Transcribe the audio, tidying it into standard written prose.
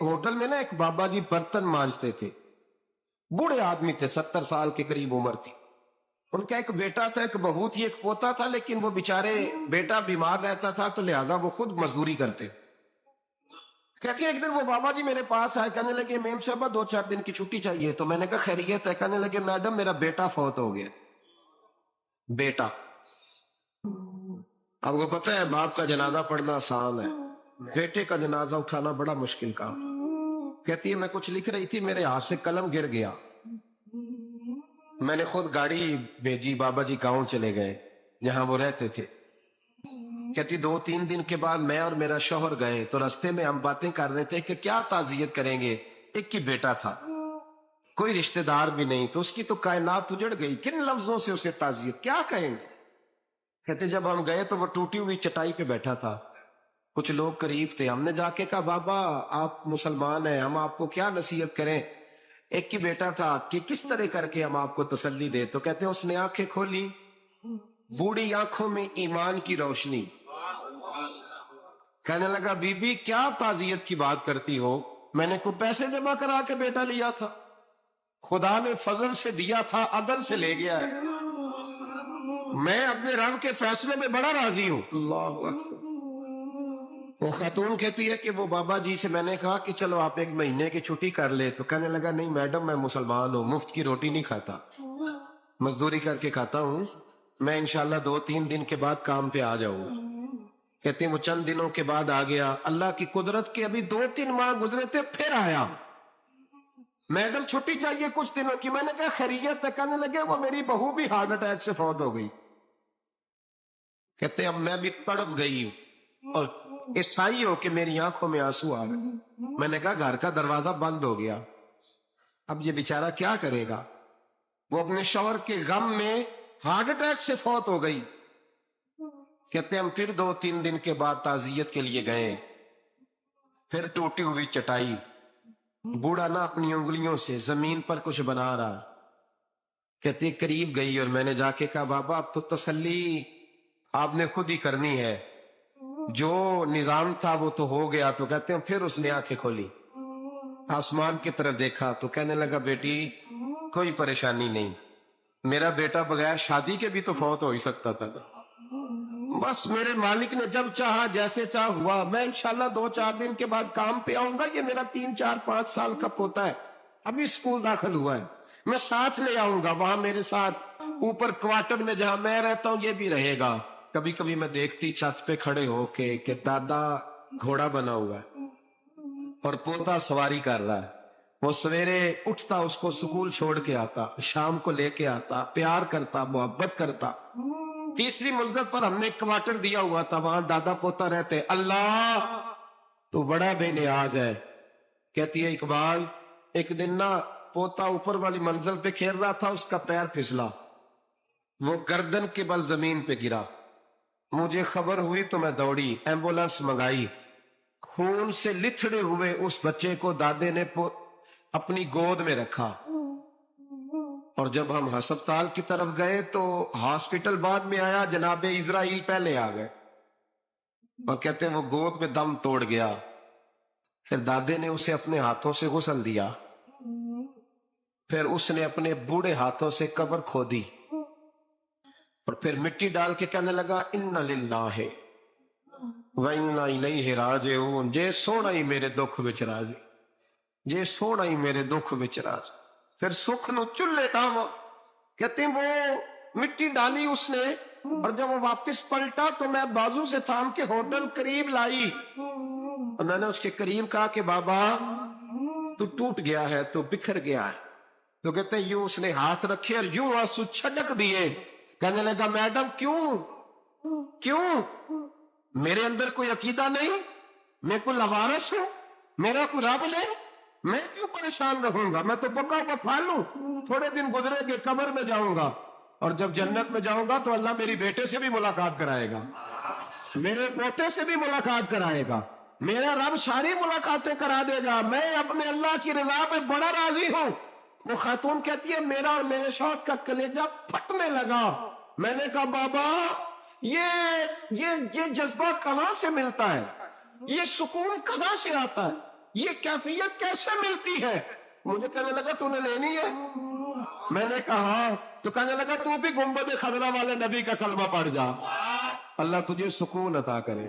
Hotel میں نا ایک بابا جی برتن مانجتے تھے، بوڑھے آدمی تھے، 70 سال کے قریب عمر تھی. ان کا ایک بیٹا تھا، ایک بہو تھی، ایک پوتا تھا، لیکن وہ بیچارے بیٹا بیمار رہتا تھا تو لہذا وہ خود مزدوری کرتے. کہتے ہیں ایک دن وہ بابا جی میرے پاس آئے، کہنے لگے میم صاحبہ 2-4 دن کی چھٹی چاہیے. تو میں نے کہا خیریت ہے؟ کہنے لگے میڈم میرا بیٹا فوت ہو گیا. بیٹا، اب کو پتہ ہے باپ کا جنازہ پڑھنا آسان ہے، بیٹے کا جنازہ اٹھانا بڑا مشکل کام. کہتی ہے میں کچھ لکھ رہی تھی، میرے ہاتھ سے قلم گر گیا. میں نے خود گاڑی بھیجی، بابا جی گاؤں چلے گئے جہاں وہ رہتے تھے. کہتی 2-3 دن کے بعد میں اور میرا شوہر گئے تو رستے میں ہم باتیں کر رہے تھے کہ کیا تعزیت کریں گے. ایک کی بیٹا تھا، کوئی رشتہ دار بھی نہیں، تو اس کی تو کائنات اجڑ گئی، کن لفظوں سے اسے تعزیت کیا کہیں گے. کہتے جب ہم گئے تو وہ ٹوٹی ہوئی چٹائی پہ بیٹھا تھا، کچھ لوگ قریب تھے. ہم نے جا کے کہا بابا آپ مسلمان ہیں، ہم آپ کو کیا نصیحت کریں. ایک کی بیٹا تھا کہ کس طرح کر کے ہم آپ کو تسلی دے. تو کہتے ہیں اس نے آنکھیں کھولی، بوڑھی آنکھوں میں ایمان کی روشنی. کہنے لگا بی بی کیا تعزیت کی بات کرتی ہو، میں نے کوئی پیسے جمع کرا کے بیٹا لیا تھا، خدا نے فضل سے دیا تھا، عدل سے لے گیا ہے، میں اپنے رب کے فیصلے میں بڑا راضی ہوں. اللہ اکبر. وہ خاتون کہتی ہے کہ وہ بابا جی سے میں نے کہا کہ چلو آپ 1 مہینے کی چھٹی کر لے. تو کہنے لگا نہیں میڈم میں مسلمان ہوں، مفت کی روٹی نہیں کھاتا، مزدوری کر کے کھاتا ہوں، میں انشاءاللہ 2-3 دن کے بعد کام پہ آ جاؤں گا. کہتے ہیں وہ چند دنوں کے بعد آ گیا. اللہ کی قدرت کے ابھی 2-3 ماہ گزرے تھے پھر آیا. میڈم چھٹی چاہیے کچھ دنوں کی. میں نے کہا خیریت ہے؟ کہنے لگے وہ میری بہو بھی ہارٹ اٹیک سے فوت ہو گئی. کہتے ہیں اب میں بھی تڑپ گئی ہوں اور عیسائی ہو کہ میری آنکھوں میں آنسو آ گئے. میں نے کہا گھر کا دروازہ بند ہو گیا، اب یہ بیچارہ کیا کرے گا. وہ اپنے شوہر کے غم میں ہارٹ اٹیک سے فوت ہو گئی. کہتے ہیں ہم پھر 2-3 دن کے بعد تعزیت کے لیے گئے، پھر ٹوٹی ہوئی چٹائی، بوڑھا نہ اپنی انگلیوں سے زمین پر کچھ بنا رہا. کہتے قریب گئی اور میں نے جا کے کہا بابا اب تو تسلی آپ نے خود ہی کرنی ہے، جو نظام تھا وہ تو ہو گیا. تو کہتے ہیں پھر اس نے آنکھیں کھولی، آسمان کی طرف دیکھا تو کہنے لگا بیٹی کوئی پریشانی نہیں، میرا بیٹا بغیر شادی کے بھی تو فوت ہو ہی سکتا تھا، بس میرے مالک نے جب چاہا جیسے چاہ ہوا. میں انشاءاللہ 2-4 دن کے بعد کام پہ آؤں گا. یہ میرا 3-4-5 سال کا پوتا ہے، ابھی اسکول داخل ہوا ہے، میں ساتھ لے آؤں گا، وہاں میرے ساتھ اوپر کوارٹر میں جہاں میں رہتا ہوں یہ بھی رہے گا. کبھی کبھی میں دیکھتی چھت پہ کھڑے ہو کے کہ دادا گھوڑا بنا ہوا ہے اور پوتا سواری کر رہا ہے. وہ سویرے اٹھتا، اس کو سکول چھوڑ کے آتا، شام کو لے کے آتا، پیار کرتا، محبت کرتا. 3ری منزل پر ہم نے کوارٹر دیا ہوا تھا، وہاں دادا پوتا رہتے. اللہ تو بڑا بے نیاز ہے. کہتی ہے اقبال ایک دن نا پوتا اوپر والی منزل پہ کھیل رہا تھا، اس کا پیر پھسلا، وہ گردن کے بل زمین پہ گرا. مجھے خبر ہوئی تو میں دوڑی، ایمبولینس منگائی. خون سے لتھڑے ہوئے اس بچے کو دادے نے اپنی گود میں رکھا. اور جب ہم ہسپتال کی طرف گئے تو ہاسپٹل بعد میں آیا، جناب اسرائیل پہلے آ گئے اور کہتے ہیں وہ گود میں دم توڑ گیا. پھر دادے نے اسے اپنے ہاتھوں سے غسل دیا، پھر اس نے اپنے بوڑھے ہاتھوں سے قبر کھودی اور پھر مٹی ڈال کے کہنے لگا انا للہ و انا الیہ راجعون. جے سونا ہی میرے دکھ وچ راضی، جے سونا ہی میرے دکھ وچ راضی. پھر سکھ نو چلے تھا. کہتے ہیں وہ مٹی ڈالی اس نے اور جب وہ واپس پلٹا تو میں بازو سے تھام کے ہوٹل قریب لائی اور میں نے اس کے قریب کہا کہ بابا تو ٹوٹ گیا ہے، تو بکھر گیا ہے. تو کہتے ہیں یوں اس نے ہاتھ رکھے اور یوں آنسو چھٹک دیے. کہنے لگا میڈم کیوں میرے اندر کوئی عقیدہ نہیں، میں کوئی لوارث ہوں، میرا کوئی رب نہیں، میں کیوں پریشان رہوں گا، میں تو پکا ہوا پھل ہوں. تھوڑے دن گزرے کہ قبر میں جاؤں گا اور جب جنت میں جاؤں گا تو اللہ میری بیٹے سے بھی ملاقات کرائے گا، میرے پوتے سے بھی ملاقات کرائے گا، میرا رب ساری ملاقاتیں کرا دے گا. میں اپنے اللہ کی رضا پہ بڑا راضی ہوں. وہ خاتون کہتی ہے میرا اور میرے شوہر کا کلیجہ پھٹنے لگا. میں نے کہا بابا یہ جذبہ کہاں سے ملتا ہے، یہ سکون کہاں سے آتا ہے، یہ کیفیت کیسے ملتی ہے؟ مجھے کہنے لگا تو نے لینی ہے؟ میں نے کہا تو کہنے لگا تو بھی گنبد خضرا والے نبی کا کلمہ پڑھ جا، اللہ تجھے سکون عطا کرے۔